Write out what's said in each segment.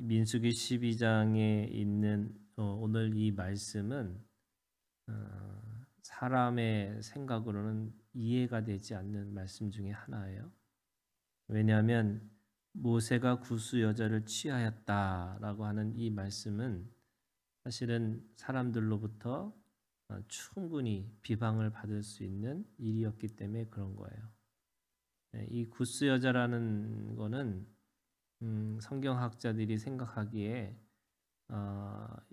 민수기 12장에 있는 오늘 이 말씀은 사람의 생각으로는 이해가 되지 않는 말씀 중에 하나예요. 왜냐하면 모세가 구스 여자를 취하였다라고 하는 이 말씀은 사실은 사람들로부터 충분히 비방을 받을 수 있는 일이었기 때문에 그런 거예요. 이 구스 여자라는 거는 성경학자들이 생각하기에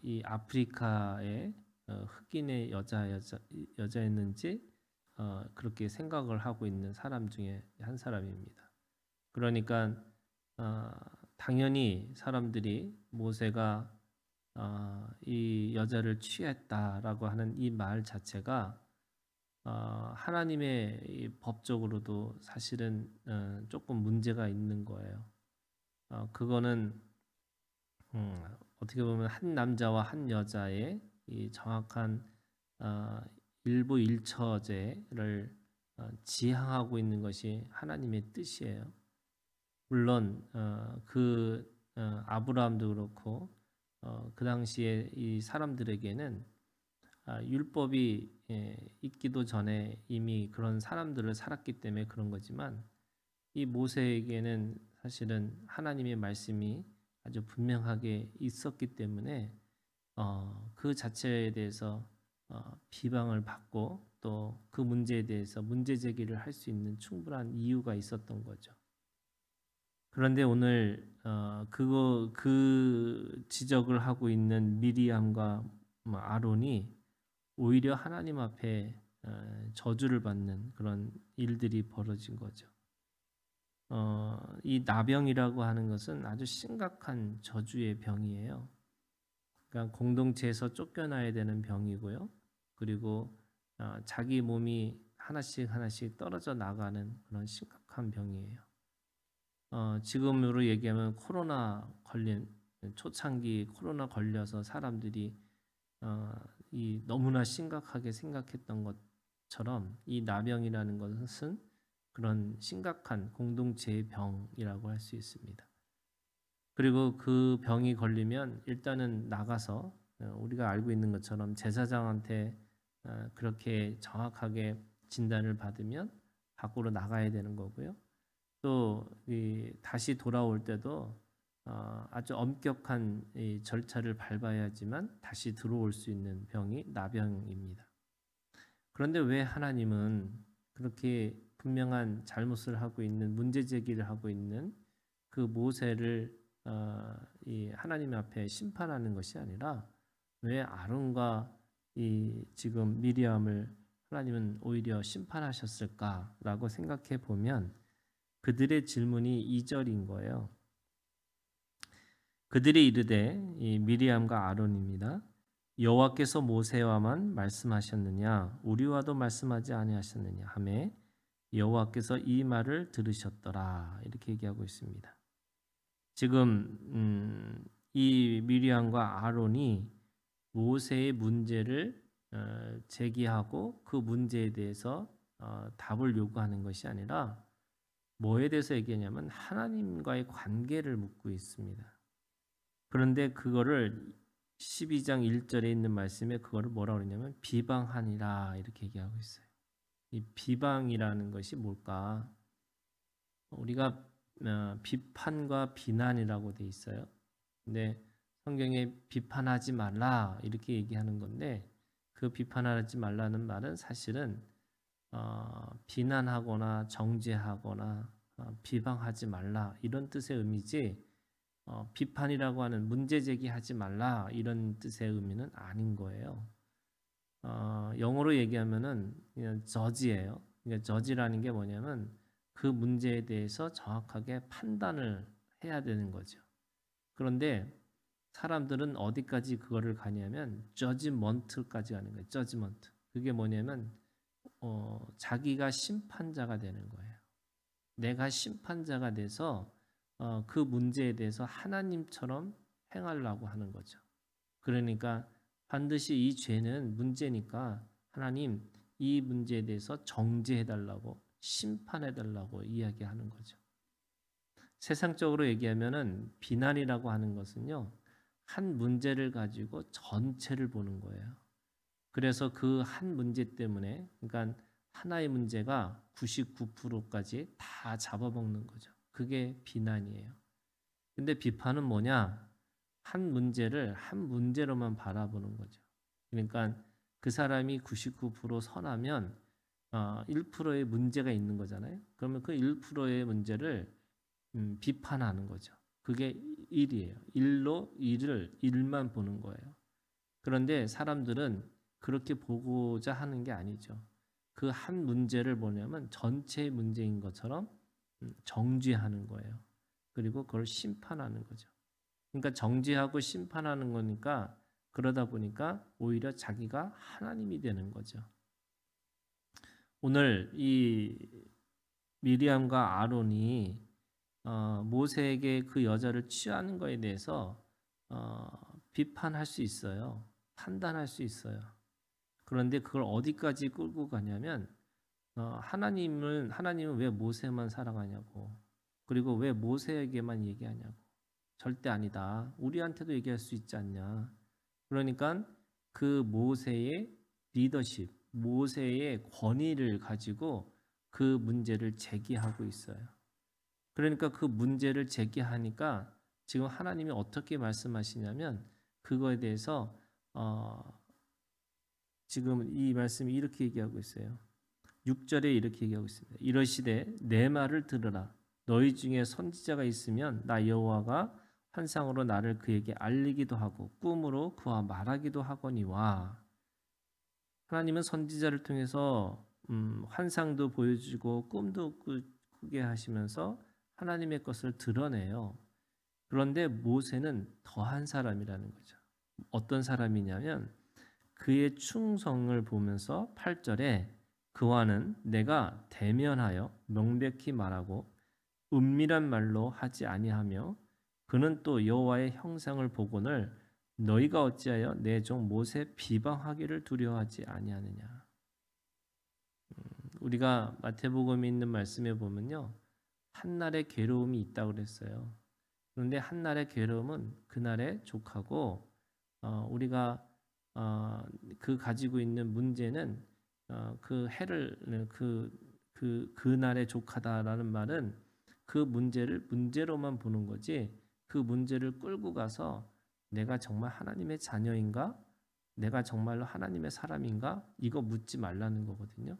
이 아프리카의 흑인의 여자였는지 그렇게 생각을 하고 있는 사람 중에 한 사람입니다. 그러니까 당연히 사람들이 모세가 이 여자를 취했다라고 하는 이 말 자체가 하나님의 이 법적으로도 사실은 조금 문제가 있는 거예요. 그거는 어떻게 보면 한 남자와 한 여자의 이 정확한 일부 일처제를 지향하고 있는 것이 하나님의 뜻이에요. 물론 아브라함도 그렇고 그 당시에 이 사람들에게는 율법이 있기도 전에 이미 그런 사람들을 살았기 때문에 그런 거지만 이 모세에게는 사실은 하나님의 말씀이 아주 분명하게 있었기 때문에 그 자체에 대해서 비방을 받고 또 그 문제에 대해서 문제 제기를 할 수 있는 충분한 이유가 있었던 거죠. 그런데 오늘 그 지적을 하고 있는 미리암과 아론이 오히려 하나님 앞에 저주를 받는 그런 일들이 벌어진 거죠. 이 나병이라고 하는 것은 아주 심각한 저주의 병이에요. 그러니까 공동체에서 쫓겨나야 되는 병이고요. 그리고 자기 몸이 하나씩 떨어져 나가는 그런 심각한 병이에요. 지금으로 얘기하면 초창기 코로나 걸려서 사람들이 이 너무나 심각하게 생각했던 것처럼 이 나병이라는 것은 그런 심각한 공동체의 병이라고 할 수 있습니다. 그리고 그 병이 걸리면 일단은 나가서 우리가 알고 있는 것처럼 제사장한테 그렇게 정확하게 진단을 받으면 밖으로 나가야 되는 거고요. 또 다시 돌아올 때도 아주 엄격한 이 절차를 밟아야지만 다시 들어올 수 있는 병이 나병입니다. 그런데 왜 하나님은 그렇게 분명한 잘못을 하고 있는 문제 제기를 하고 있는 그 모세를 이 하나님 앞에 심판하는 것이 아니라 왜 아론과 이 지금 미리암을 하나님은 오히려 심판하셨을까라고 생각해 보면 그들의 질문이 2절인 거예요. 그들이 이르되 이 미리암과 아론입니다. 여호와께서 모세와만 말씀하셨느냐 우리와도 말씀하지 아니하셨느냐 하매 여호와께서 이 말을 들으셨더라 이렇게 얘기하고 있습니다. 지금 이 미리암과 아론이 모세의 문제를 제기하고 그 문제에 대해서 답을 요구하는 것이 아니라 뭐에 대해서 얘기하냐면 하나님과의 관계를 묻고 있습니다. 그런데 그거를 12장 1절에 있는 말씀에 그거를 뭐라고 그러냐면 비방하니라 이렇게 얘기하고 있어요. 이 비방이라는 것이 뭘까? 우리가 비판과 비난이라고 돼 있어요. 근데 성경에 비판하지 말라 이렇게 얘기하는 건데 그 비판하지 말라는 말은 사실은 비난하거나 정죄하거나 비방하지 말라 이런 뜻의 의미지 비판이라고 하는 문제 제기하지 말라 이런 뜻의 의미는 아닌 거예요. 영어로 얘기하면은 그냥 judge예요. 그러니까 judge라는 게 뭐냐면 그 문제에 대해서 정확하게 판단을 해야 되는 거죠. 그런데 사람들은 어디까지 그거를 가냐면 judgment까지 가는 거예요. judgment. 그게 뭐냐면 자기가 심판자가 되는 거예요. 내가 심판자가 돼서 그 문제에 대해서 하나님처럼 행하려고 하는 거죠. 그러니까 반드시 이 죄는 문제니까 하나님 이 문제에 대해서 정죄해달라고 심판해달라고 이야기하는 거죠. 세상적으로 얘기하면은 비난이라고 하는 것은요, 한 문제를 가지고 전체를 보는 거예요. 그래서 그 한 문제 때문에, 그러니까 하나의 문제가 99%까지 다 잡아먹는 거죠. 그게 비난이에요. 근데 비판은 뭐냐? 한 문제를 한 문제로만 바라보는 거죠. 그러니까 그 사람이 99% 선하면 1%의 문제가 있는 거잖아요. 그러면 그 1%의 문제를 비판하는 거죠. 그게 1이에요. 1로 1만 보는 거예요. 그런데 사람들은 그렇게 보고자 하는 게 아니죠. 그 한 문제를 뭐냐면 전체의 문제인 것처럼 정죄하는 거예요. 그리고 그걸 심판하는 거죠. 그러니까 정죄하고 심판하는 거니까 그러다 보니까 오히려 자기가 하나님이 되는 거죠. 오늘 이 미리암과 아론이 모세에게 그 여자를 취하는 거에 대해서 비판할 수 있어요. 판단할 수 있어요. 그런데 그걸 어디까지 끌고 가냐면 하나님은 왜 모세만 사랑하냐고, 그리고 왜 모세에게만 얘기하냐고. 절대 아니다. 우리한테도 얘기할 수 있지 않냐. 그러니까 그 모세의 리더십, 모세의 권위를 가지고 그 문제를 제기하고 있어요. 그러니까 그 문제를 제기하니까 지금 하나님이 어떻게 말씀하시냐면 그거에 대해서 지금 이 말씀이 이렇게 얘기하고 있어요. 6절에 이렇게 얘기하고 있습니다. 이러시되 내 말을 들으라. 너희 중에 선지자가 있으면 나 여호와가 환상으로 나를 그에게 알리기도 하고 꿈으로 그와 말하기도 하거니와. 하나님은 선지자를 통해서 환상도 보여주고 꿈도 꾸게 하시면서 하나님의 것을 드러내요. 그런데 모세는 더한 사람이라는 거죠. 어떤 사람이냐면 그의 충성을 보면서 8절에 그와는 내가 대면하여 명백히 말하고 은밀한 말로 하지 아니하며 그는 또 여호와의 형상을 보거늘 너희가 어찌하여 내 종 모세 비방하기를 두려워하지 아니하느냐. 우리가 마태복음에 있는 말씀에 보면요, 한날의 괴로움이 있다고 그랬어요. 그런데 한날의 괴로움은 그날의 족하고 우리가 그 가지고 있는 문제는 그 해를 그날의 족하다라는 말은 그 문제를 문제로만 보는 거지, 그 문제를 끌고 가서 내가 정말 하나님의 자녀인가? 내가 정말로 하나님의 사람인가? 이거 묻지 말라는 거거든요.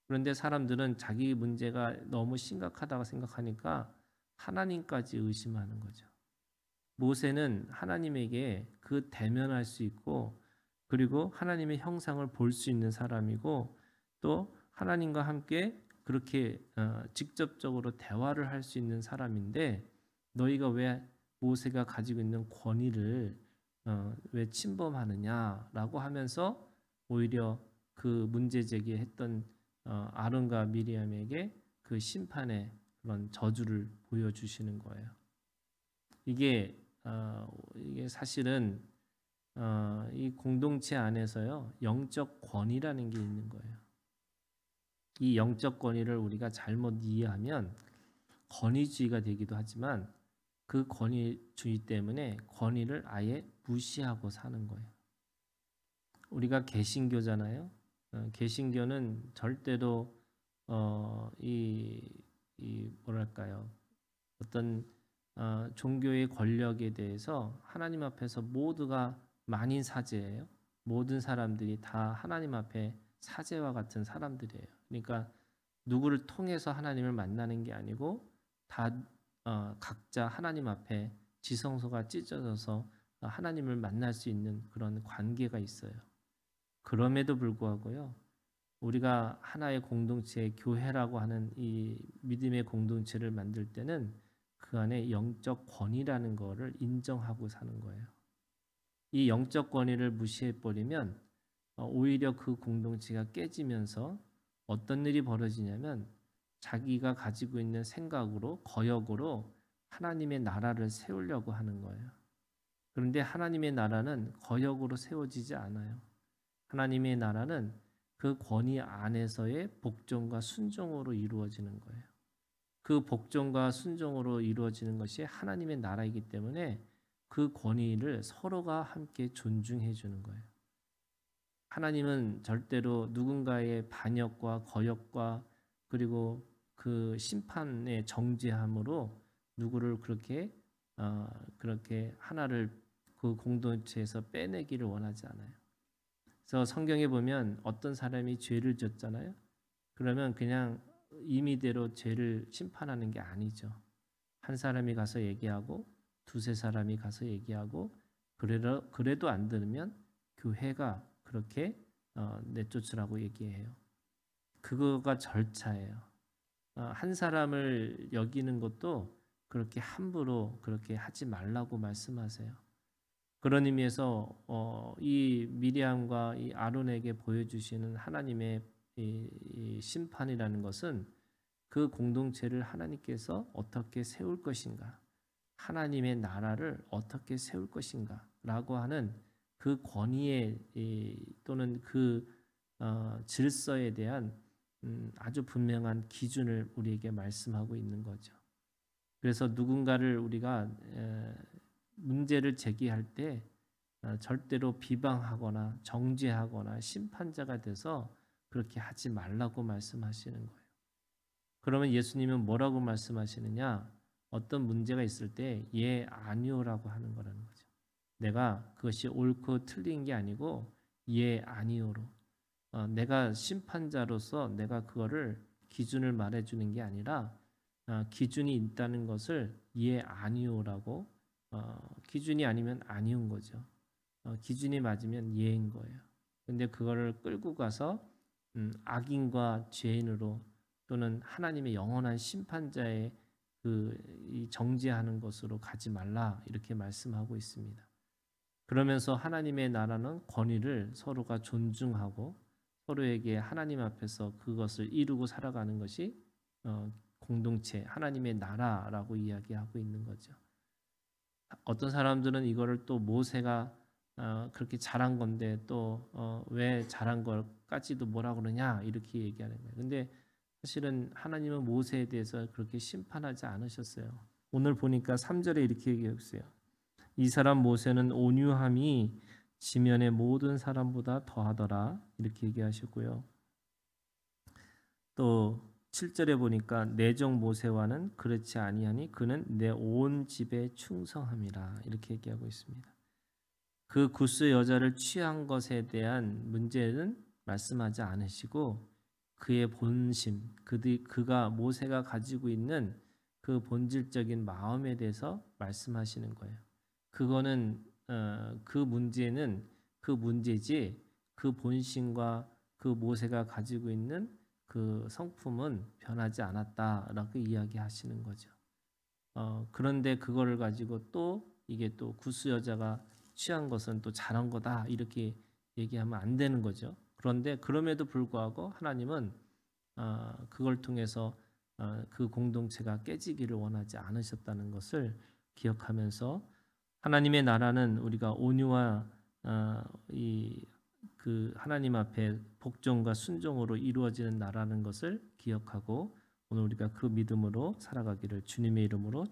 그런데 사람들은 자기 문제가 너무 심각하다고 생각하니까 하나님까지 의심하는 거죠. 모세는 하나님에게 그 대면할 수 있고 그리고 하나님의 형상을 볼 수 있는 사람이고 또 하나님과 함께 그렇게 직접적으로 대화를 할 수 있는 사람인데 너희가 왜 모세가 가지고 있는 권위를 왜 침범하느냐라고 하면서 오히려 그 문제 제기했던 아론과 미리암에게 그 심판의 그런 저주를 보여주시는 거예요. 이게 사실은 이 공동체 안에서요 영적 권위라는 게 있는 거예요. 이 영적 권위를 우리가 잘못 이해하면 권위주의가 되기도 하지만 그 권위주의 때문에 권위를 아예 무시하고 사는 거예요. 우리가 개신교잖아요. 개신교는 절대로 뭐랄까요, 어떤 종교의 권력에 대해서 하나님 앞에서 모두가 만인 사제예요. 모든 사람들이 다 하나님 앞에 사제와 같은 사람들이에요. 그러니까 누구를 통해서 하나님을 만나는 게 아니고 다 각자 하나님 앞에 지성소가 찢어져서 하나님을 만날 수 있는 그런 관계가 있어요. 그럼에도 불구하고요, 우리가 하나의 공동체, 교회라고 하는 이 믿음의 공동체를 만들 때는 그 안에 영적 권위라는 거를 인정하고 사는 거예요. 이 영적 권위를 무시해버리면 오히려 그 공동체가 깨지면서 어떤 일이 벌어지냐면 자기가 가지고 있는 생각으로, 거역으로 하나님의 나라를 세우려고 하는 거예요. 그런데 하나님의 나라는 거역으로 세워지지 않아요. 하나님의 나라는 그 권위 안에서의 복종과 순종으로 이루어지는 거예요. 그 복종과 순종으로 이루어지는 것이 하나님의 나라이기 때문에 그 권위를 서로가 함께 존중해 주는 거예요. 하나님은 절대로 누군가의 반역과 거역과 그리고 그 심판의 정죄함으로 누구를 그렇게 하나를 그 공동체에서 빼내기를 원하지 않아요. 그래서 성경에 보면 어떤 사람이 죄를 졌잖아요. 그러면 그냥 임의대로 죄를 심판하는 게 아니죠. 한 사람이 가서 얘기하고 두세 사람이 가서 얘기하고 그래도 안 들으면 교회가 그렇게 내쫓으라고 얘기해요. 그거가 절차예요. 한 사람을 여기는 것도 그렇게 함부로 그렇게 하지 말라고 말씀하세요. 그런 의미에서 이 미리암과 이 아론에게 보여주시는 하나님의 이 심판이라는 것은 그 공동체를 하나님께서 어떻게 세울 것인가, 하나님의 나라를 어떻게 세울 것인가라고 하는 그 권위에 또는 그 질서에 대한 아주 분명한 기준을 우리에게 말씀하고 있는 거죠. 그래서 누군가를 우리가 문제를 제기할 때 절대로 비방하거나 정죄하거나 심판자가 돼서 그렇게 하지 말라고 말씀하시는 거예요. 그러면 예수님은 뭐라고 말씀하시느냐? 어떤 문제가 있을 때 예, 아니오라고 하는 거라는 거죠. 내가 그것이 옳고 틀린 게 아니고 예, 아니오로 내가 심판자로서 내가 그거를 기준을 말해주는 게 아니라 기준이 있다는 것을 예, 아니오라고 기준이 아니면 아니온 거죠. 기준이 맞으면 예인 거예요. 근데 그거를 끌고 가서 악인과 죄인으로 또는 하나님의 영원한 심판자의 이 정죄하는 것으로 가지 말라 이렇게 말씀하고 있습니다. 그러면서 하나님의 나라는 권위를 서로가 존중하고 서로에게 하나님 앞에서 그것을 이루고 살아가는 것이 공동체 하나님의 나라라고 이야기하고 있는 거죠. 어떤 사람들은 이거를 또 모세가 그렇게 잘한 건데 또 왜 잘한 걸까지도 뭐라 그러냐 이렇게 얘기하는 거예요. 근데 사실은 하나님은 모세에 대해서 그렇게 심판하지 않으셨어요. 오늘 보니까 3절에 이렇게 얘기했어요. 이 사람 모세는 온유함이 지면의 모든 사람보다 더하더라 이렇게 얘기하셨고요. 또 7절에 보니까 내종 모세와는 그렇지 아니하니 그는 내 온 집에 충성함이라 이렇게 얘기하고 있습니다. 그 구스 여자를 취한 것에 대한 문제는 말씀하지 않으시고 그의 본심, 그가 모세가 가지고 있는 그 본질적인 마음에 대해서 말씀하시는 거예요. 그거는 그 문제는 그 문제지 그 본심과 그 모세가 가지고 있는 그 성품은 변하지 않았다라고 이야기하시는 거죠. 그런데 그거를 가지고 또 이게 또 구스 여자가 취한 것은 또 잘한 거다 이렇게 얘기하면 안 되는 거죠. 그런데 그럼에도 불구하고 하나님은 그걸 통해서 그 공동체가 깨지기를 원하지 않으셨다는 것을 기억하면서 하나님의 나라는 우리가 온유와 그 하나님 앞에 복종과 순종으로 이루어지는 나라는 것을 기억하고 오늘 우리가 그 믿음으로 살아가기를 주님의 이름으로 축복합니다.